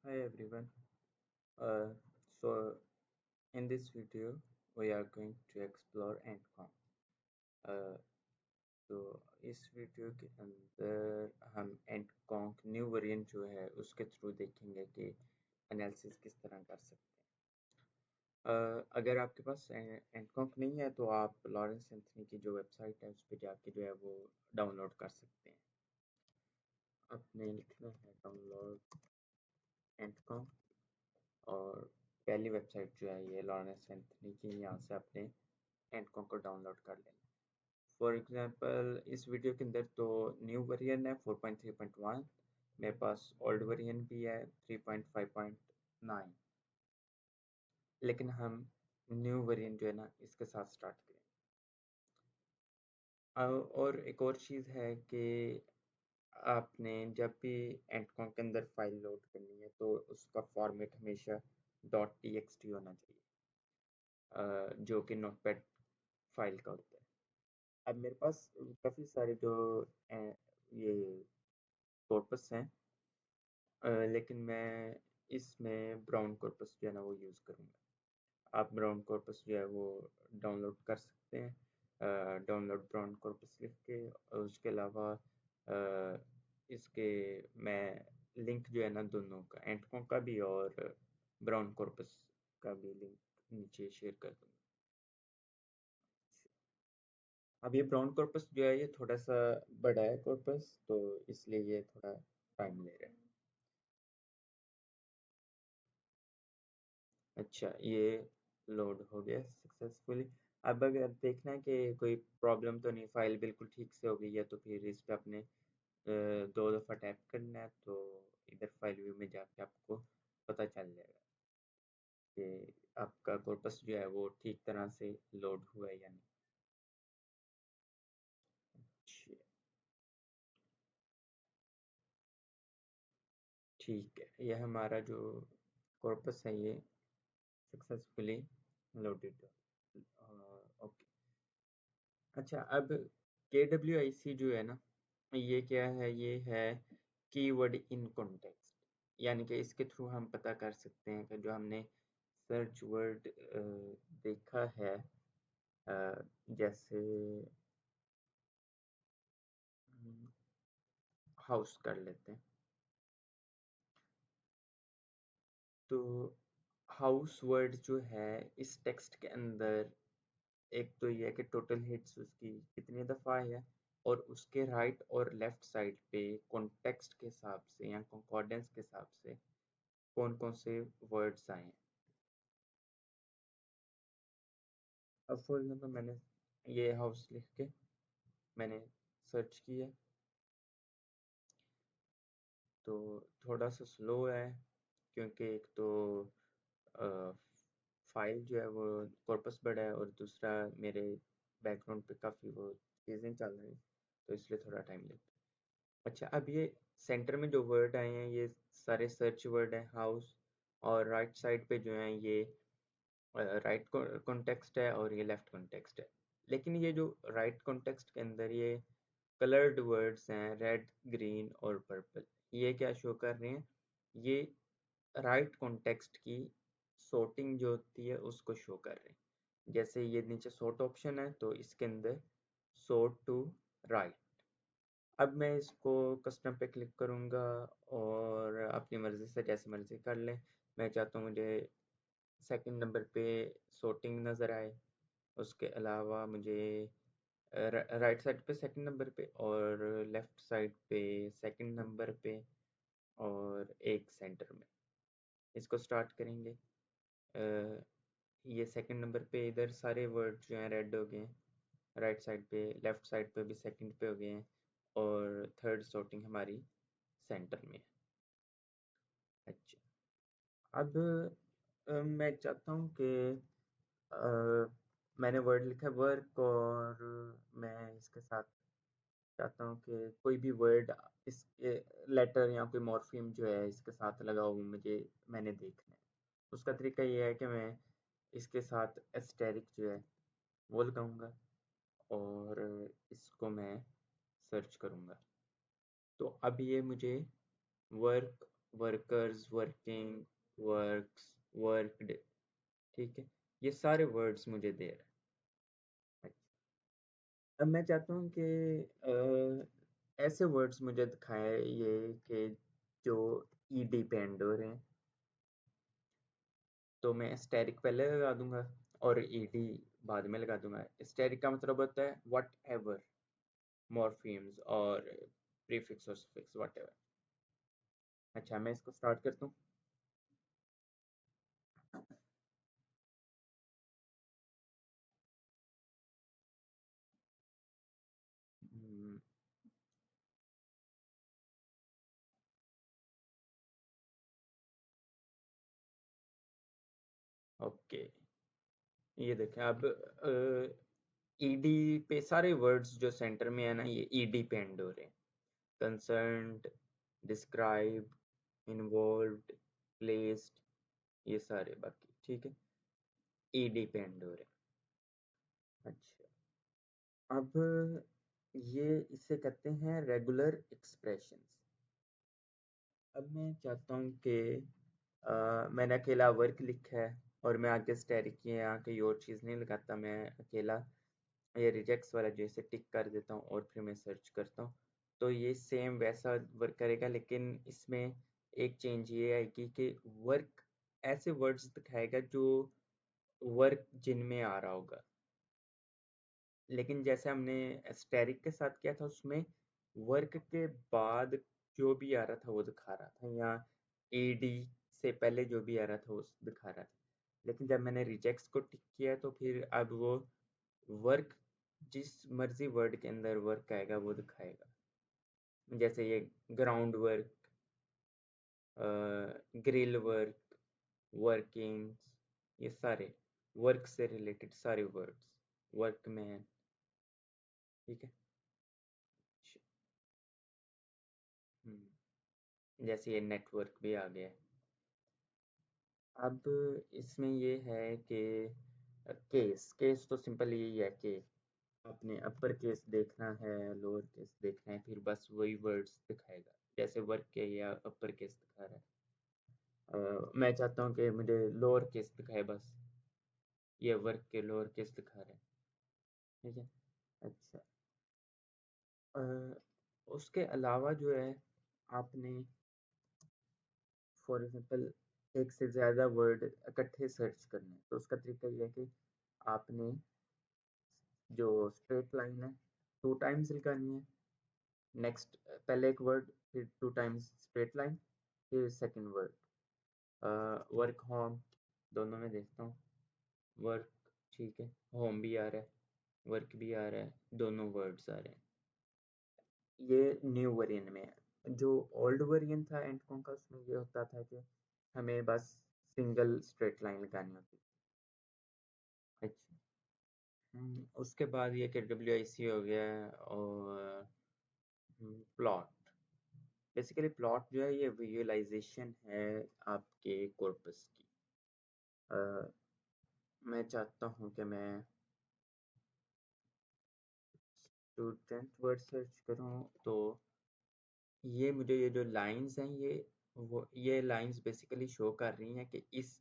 Hi everyone. Uh, so in this video we are going to explore AntConc. Uh, तो इस video के अंदर हम AntConc न्यू वेरिएंट जो है उसके थ्रू देखेंगे कि एनालिसिस किस तरह कर सकते हैं। अगर आपके पास AntConc नहीं है तो आप लॉरेंस एंथनी की जो वेबसाइट है उस पर जाके जो है वो डाउनलोड कर सकते हैं। आपने लिखना है डाउनलोड AntConc और पहली वेबसाइट जो है ये लॉरेंस एंथनी की, यहाँ से आपने एंटकॉम को डाउनलोड कर लेना। फॉर एग्जांपल इस वीडियो के अंदर तो न्यू वर्जन है 4.3.1, मेरे पास ओल्ड वर्जन भी है 3.5.9, लेकिन हम न्यू वर्जन जो है ना इसके साथ स्टार्ट करें। और एक और चीज़ है कि आपने जब भी एंटकॉम के अंदर फाइल लोड करनी है तो उसका फॉर्मेट हमेशा .txt होना चाहिए, जो कि नोटपैड फाइल का होता है। अब मेरे पास काफ़ी सारे जो ये कॉर्पस हैं, लेकिन मैं इसमें ब्राउन कॉर्पस जो है ना वो यूज़ करूँगा। आप ब्राउन कॉर्पस जो है वो डाउनलोड कर सकते हैं, डाउनलोड ब्राउन कॉर्पस लिख के। और उसके अलावा इसके मैं लिंक जो है ना दोनों का, एंटकों का भी और ब्राउन कॉर्पस का भी लिंक नीचे शेयर कर दूँगा। अब ये ब्राउन कॉर्पस जो है ये थोड़ा सा बड़ा है कॉर्पस, तो इसलिए ये थोड़ा टाइम ले रहा है। अच्छा, ये लोड हो गया सक्सेसफुली। अब अगर देखना है कि कोई प्रॉब्लम तो नहीं, फाइल बिल्कुल ठीक से हो गई है, तो फिर इस पे आपने 2 दफ़ा टैप करना है, तो इधर फाइल व्यू में जाके आपको पता चल जाएगा कि आपका कॉर्पस जो है वो ठीक तरह से लोड हुआ है या नहीं। अच्छा, ठीक है, ये हमारा जो कॉर्पस है ये सक्सेसफुली लोडेड। ओके। अच्छा, अब KWIC जो है ना, ये क्या है? ये है कीवर्ड इन कॉन्टेक्स्ट, यानी कि इसके थ्रू हम पता कर सकते हैं कि जो हमने सर्च वर्ड देखा है, जैसे हाउस कर लेते हैं, तो हाउस वर्ड जो है इस टेक्स्ट के अंदर, एक तो ये है कि टोटल हिट्स उसकी कितनी दफ़ा है, और उसके राइट और लेफ्ट साइड पे कॉन्टेक्स्ट के हिसाब से या कंकॉर्डेंस के हिसाब से कौन कौन से वर्ड्स आए हैं। अब फॉर एग्जाम्पल मैंने ये हाउस लिख के मैंने सर्च किया, तो थोड़ा सा स्लो है क्योंकि एक तो फाइल जो है वो कॉर्पस बड़ा है, और दूसरा मेरे बैकग्राउंड पे काफ़ी वो चीज़ें चल रही हैं, तो इसलिए थोड़ा टाइम लगता है। अच्छा, अब ये सेंटर में जो वर्ड आए हैं ये सारे सर्च वर्ड हैं, हाउस, और राइट साइड पे जो है ये राइट कॉन्टेक्स्ट है और ये लेफ्ट कॉन्टेक्स्ट है। लेकिन ये जो राइट कॉन्टेक्स्ट के अंदर ये कलर्ड वर्ड्स हैं, रेड, ग्रीन और पर्पल, ये क्या शो कर रहे हैं? ये राइट कॉन्टेक्स्ट की सॉर्टिंग जो होती है उसको शो कर रहे हैं। जैसे ये नीचे सॉर्ट ऑप्शन है, तो इसके अंदर सॉर्ट टू राइट। अब मैं इसको कस्टम पे क्लिक करूँगा और अपनी मर्ज़ी से जैसे मर्ज़ी कर लें। मैं चाहता हूँ मुझे सेकंड नंबर पे सॉर्टिंग नज़र आए, उसके अलावा मुझे राइट साइड पे सेकंड नंबर पे और लेफ्ट साइड पे सेकंड नंबर पे और एक सेंटर में। इसको स्टार्ट करेंगे। ये सेकंड नंबर पे इधर सारे वर्ड जो हैं रेड हो गए हैं, राइट साइड पे, लेफ्ट साइड पे भी सेकंड पे हो गए हैं, और थर्ड सॉर्टिंग हमारी सेंटर में है। अच्छा, अब मैं चाहता हूँ कि मैंने वर्ड लिखा है वर्क, और मैं इसके साथ चाहता हूँ कि कोई भी वर्ड इसके लेटर या कोई मॉर्फीम जो है इसके साथ लगा हो, मैंने देखना है। उसका तरीका ये है कि मैं इसके साथ एस्टेरिक जो है वो लगाऊंगा और इसको मैं सर्च करूंगा, तो अब ये मुझे work workers, working, works, worked. ठीक है, ये सारे वर्ड्स मुझे दे रहा है। अब मैं चाहता हूँ कि ऐसे वर्ड्स मुझे दिखाएं ये कि जो ई डिपेंड हो रहे हैं। तो मैं स्टैटिक पहले लगा दूंगा और ईडी बाद में लगा दूंगा। स्टैटिक का मतलब होता है व्हाट एवर, मॉर्फीम्स और प्रीफिक्स और सफिक्स व्हाट एवर। अच्छा, मैं इसको स्टार्ट करता हूँ। ओके, ये देखें अब ईडी पे सारे वर्ड्स जो सेंटर में है ना, ये ईडी पे एंड हो रहे हैं। कंसर्न्ड, डिस्क्राइब, इन्वॉल्व्ड, प्लेस्ड, ये सारे बाकी ठीक है, ईडी पे एंड हो रहे हैं। अच्छा, अब ये इसे कहते हैं रेगुलर एक्सप्रेशंस। अब मैं चाहता हूँ कि मैंने अकेला वर्क लिखा है और मैं आगे स्टैटिक की यहाँ कोई और चीज़ नहीं लगाता, मैं अकेला ये रिजेक्ट्स वाला जैसे टिक कर देता हूँ और फिर मैं सर्च करता हूँ। तो ये सेम वैसा वर्क करेगा, लेकिन इसमें एक चेंज ये आएगी कि वर्क ऐसे वर्ड्स दिखाएगा जो वर्क जिनमें आ रहा होगा। लेकिन जैसे हमने एस्टेरिक के साथ किया था, उसमें वर्क के बाद जो भी आ रहा था वो दिखा रहा था, या एडी से पहले जो भी आ रहा था वो दिखा रहा था। लेकिन जब मैंने रिजेक्ट्स को टिक किया तो फिर अब वो वर्क जिस मर्जी वर्ड के अंदर वर्क आएगा वो दिखाएगा। जैसे ये ground work, grill work, working, ये सारे वर्क से रिलेटेड सारे वर्ड्स, वर्कमैन। ठीक है। जैसे ये नेटवर्क भी आ गया है। अब इसमें ये है कि केस केस तो सिंपल यही है कि आपने अपर केस देखना है, लोअर केस देखना है, फिर बस वही वर्ड्स दिखाएगा। जैसे वर्क के या अपर केस दिखा रहा है, मैं चाहता हूँ कि मुझे लोअर केस दिखाए बस, ये वर्क के लोअर केस दिखा रहे हैं। ठीक है। अच्छा, अ, उसके अलावा जो है आपने फॉर एग्जांपल एक से ज़्यादा वर्ड इकट्ठे सर्च करने हैं, तो उसका तरीका ये है कि आपने जो स्ट्रेट लाइन है 2 टाइम्स लगानी है। नेक्स्ट पहले एक वर्ड, फिर 2 टाइम्स स्ट्रेट लाइन, फिर सेकंड वर्ड। वर्क होम, दोनों में देखता हूँ वर्क, ठीक है, होम भी आ रहा है, वर्क भी आ रहा है, दोनों वर्ड्स आ रहे हैं। ये न्यू वर्जन में है। जो ओल्ड वर्जन था एंटकॉम का, उसमें ये होता था कि हमें बस सिंगल स्ट्रेट लाइन लगानी होती। अच्छा, उसके बाद ये कि डब्ल्यू हो गया और प्लॉट। बेसिकली प्लॉट जो है ये विजुअलाइजेशन है आपके कॉर्पस की। अ, मैं चाहता हूँ कि मैं स्टूडेंट वर्ड सर्च करूँ, तो ये मुझे ये जो लाइंस हैं ये लाइंस बेसिकली शो कर रही हैं कि इस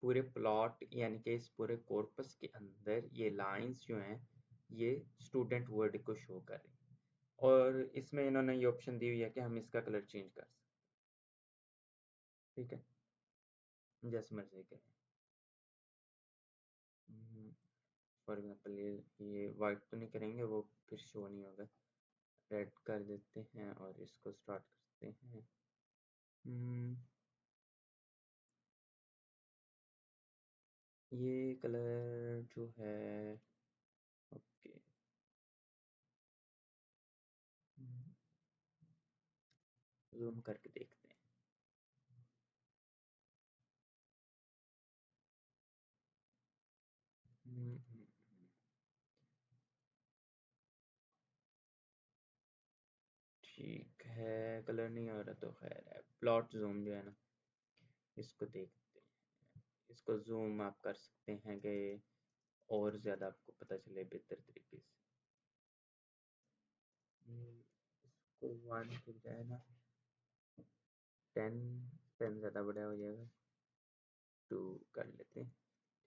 पूरे प्लॉट यानी कि इस पूरे कॉर्पस के अंदर ये लाइंस जो हैं ये स्टूडेंट वर्ड को शो कर रही हैं। और इसमें इन्होंने ये ऑप्शन दी हुई है कि हम इसका कलर चेंज कर सकते हैं। ठीक है, जैसे मर्जी के। फॉर एग्जांपल ये वाइट तो नहीं करेंगे, वो फिर शो नहीं होगा। रेड कर देते हैं और इसको स्टार्ट करते हैं। हम्म, ये कलर जो है, ओके, जूम करके देखते हैं। ठीक है, कलर नहीं आ रहा तो खैर है। प्लॉट जूम जो है ना, इसको देखते हैं। इसको जूम आप कर सकते हैं कि और ज़्यादा आपको पता चले बेहतर तरीके से। इसको वन की बजाय ना 10 10 ज़्यादा बड़ा हो जाएगा, 2 कर लेते हैं,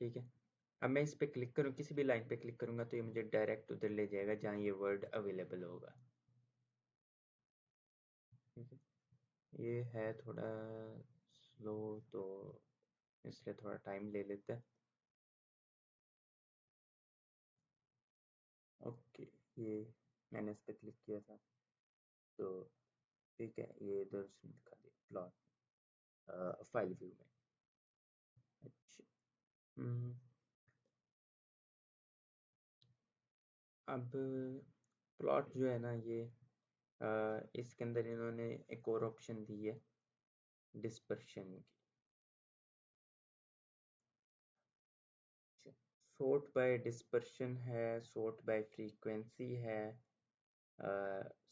ठीक है। अब मैं इस पे क्लिक करूँ, किसी भी लाइन पे क्लिक करूँगा तो ये मुझे डायरेक्ट उधर ले जाएगा जहाँ ये वर्ड अवेलेबल होगा, ठीक है। ये है थोड़ा स्लो, तो इसलिए थोड़ा टाइम ले लेता है। ओके, ये मैंने इस पे क्लिक किया था, तो ठीक है, ये इधर उसने दिखा दिया प्लॉट फाइल व्यू में। अच्छा, अब प्लॉट जो है ना, ये इसके अंदर इन्होंने एक और ऑप्शन दी है, डिस्पर्शन की। सॉर्ट बाय डिस्पर्शन है, सॉर्ट बाय फ्रीक्वेंसी है,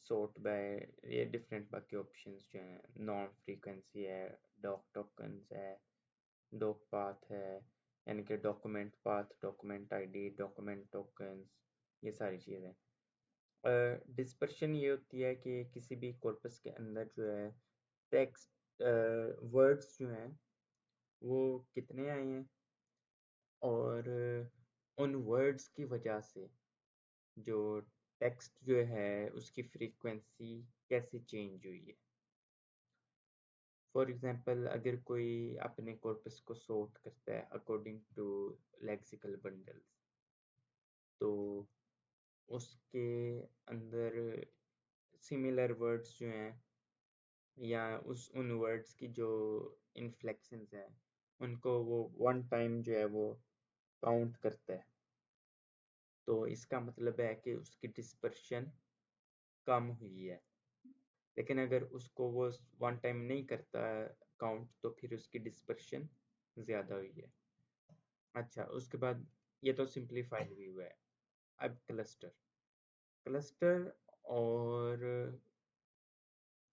सॉर्ट बाय, ये डिफरेंट बाकी ऑप्शंस जो हैं, नॉन फ्रीक्वेंसी है, डॉक टोकन्स है, डॉक पाथ है, यानी कि document path, document ID, document tokens, ये सारी चीज़ें। डिस्पर्शन ये होती है कि किसी भी कॉर्पस के अंदर जो है टेक्स्ट वर्ड्स जो हैं वो कितने आए हैं, और उन वर्ड्स की वजह से जो टेक्स्ट जो है उसकी फ्रीक्वेंसी कैसे चेंज हुई है। फॉर एग्जांपल, अगर कोई अपने कॉर्पस को सॉर्ट करता है अकॉर्डिंग टू लेक्सिकल बंडल्स, तो उसके अंदर सिमिलर वर्ड्स जो हैं या उन वर्ड्स की जो इन्फ्लेक्शंस हैं उनको वो वन टाइम जो है वो काउंट करता है, तो इसका मतलब है कि उसकी डिस्पर्शन कम हुई है। लेकिन अगर उसको वो वन टाइम नहीं करता काउंट, तो फिर उसकी डिस्पर्शन ज़्यादा हुई है। अच्छा, उसके बाद ये तो सिंप्लीफाइड व्यू है। अब क्लस्टर, क्लस्टर और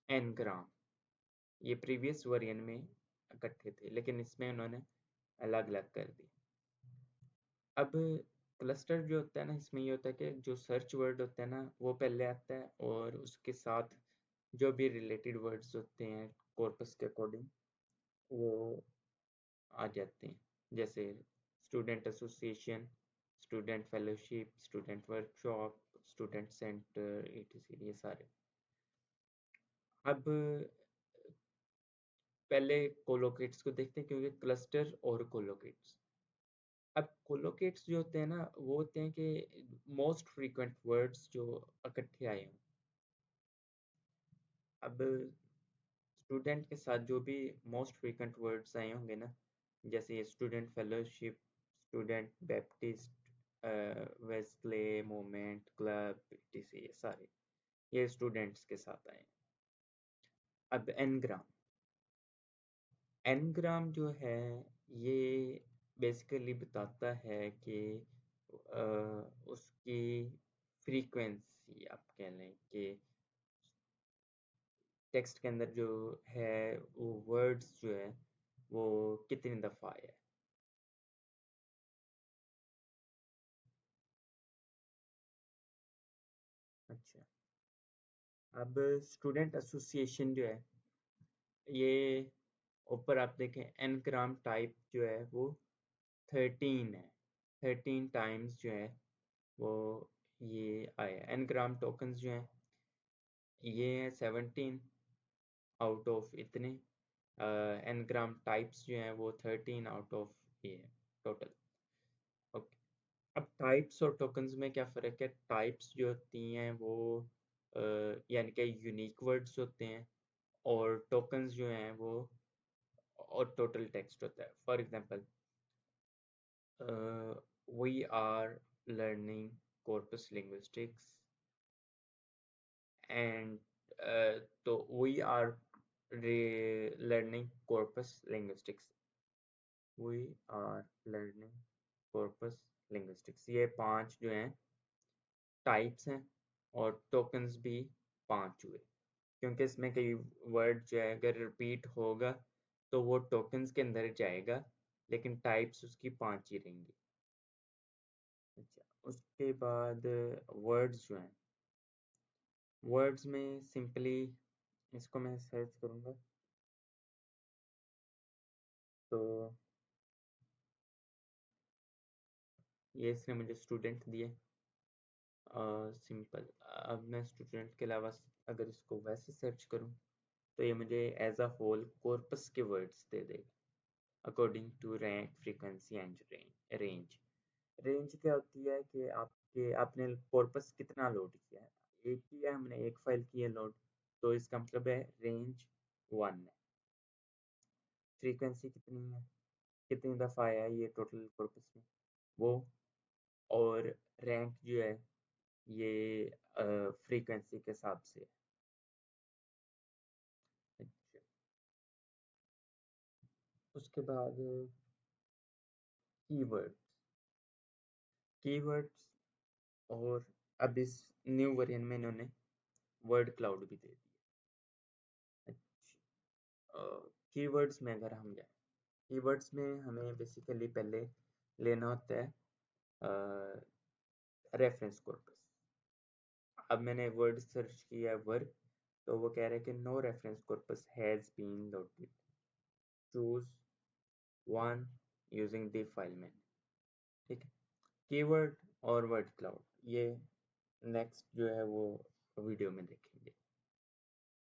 एनग्राम, ये प्रीवियस वर्जन में इकट्ठे थे, लेकिन इसमें उन्होंने अलग अलग कर दी। अब क्लस्टर जो होता है ना, इसमें ये होता है कि जो सर्च वर्ड होता है ना वो पहले आता है, और उसके साथ जो भी रिलेटेड वर्ड्स होते हैं कॉर्पस के अकॉर्डिंग वो आ जाते हैं, जैसे student association, student fellowship, student workshop, student centre, etc, ये सारे। अब पहले कोलोकेट्स को देखते हैं, क्योंकि क्लस्टर और कोलोकेट्स, अब कोलोकेट्स जो होते हैं ना वो होते हैं कि मोस्ट फ्रीक्वेंट वर्ड्स जो इकट्ठे आए हों। अब स्टूडेंट के साथ जो भी मोस्ट फ्रीक्वेंट वर्ड्स आए होंगे ना, जैसे student fellowship, student Baptist, Wesley movement, club, etc, ये सारे ये स्टूडेंट्स के साथ आए हैं। अब एनग्राम, एनग्राम जो है ये बेसिकली बताता है कि उसकी फ्रीक्वेंसी, आप कह लें कि टेक्स्ट के अंदर जो है वो वर्ड्स जो है वो कितनी दफ़ा आया है। अच्छा, अब स्टूडेंट एसोसिएशन जो है, ये ऊपर आप देखें एनग्राम टाइप जो है वो 13 है, 13 टाइम्स जो है वो ये आया। एनग्राम टोकन्स जो हैं ये हैं 17 आउट ऑफ इतने, एनग्राम टाइप्स जो हैं वो 13 आउट ऑफ ये टोटल। ओके, अब टाइप्स और टोकन्स में क्या फ़र्क है? टाइप्स जो होती हैं वो यानी कि यूनिक वर्ड्स होते हैं, और टोकन्स जो हैं वो और टोटल टेक्स्ट होता है। For example, we are learning corpus linguistics and, तो we are learning corpus linguistics, we are learning corpus linguistics, ये 5 जो हैं टाइप्स हैं, और टोकन्स भी 5 हुए, क्योंकि इसमें कई वर्ड जो है अगर रिपीट होगा तो वो टोकन्स के अंदर जाएगा, लेकिन टाइप्स उसकी 5 ही रहेंगी। अच्छा, उसके बाद वर्ड्स जो हैं, वर्ड्स में सिंपली इसको मैं सर्च करूँगा, ये इसने मुझे स्टूडेंट दिए, सिंपल। अब मैं स्टूडेंट के अलावा अगर इसको वैसे सर्च करूं तो ये मुझे एज अ होल कॉर्पस के वर्ड्स दे देगा according to rank, frequency and range. Range क्या होती है कि आपने कॉर्पस कितना लोड किया है। एक किया हमने, एक फाइल की है लोड, तो इसका मतलब है रेंज 1 है। फ्रीक्वेंसी कितनी है, कितनी दफ़ा आया है ये टोटल कॉर्पस में, वो। और रैंक जो है ये फ्रीक्वेंसी के हिसाब से है। अच्छा, उसके बाद कीवर्ड्स। कीवर्ड्स और अब इस न्यू वर्जन में इन्होंने वर्ड क्लाउड भी दे दिया। अच्छा, कीवर्ड्स में अगर हम जाए, कीवर्ड्स में हमें बेसिकली पहले लेना होता है रेफरेंस कॉर्पस। अब मैंने वर्ड सर्च किया वर्क, तो वो कह रहा है कि no reference corpus has been loaded, choose one using the file man. ठीक है, कीवर्ड और वर्ड क्लाउड ये नेक्स्ट जो है वो वीडियो में देखेंगे।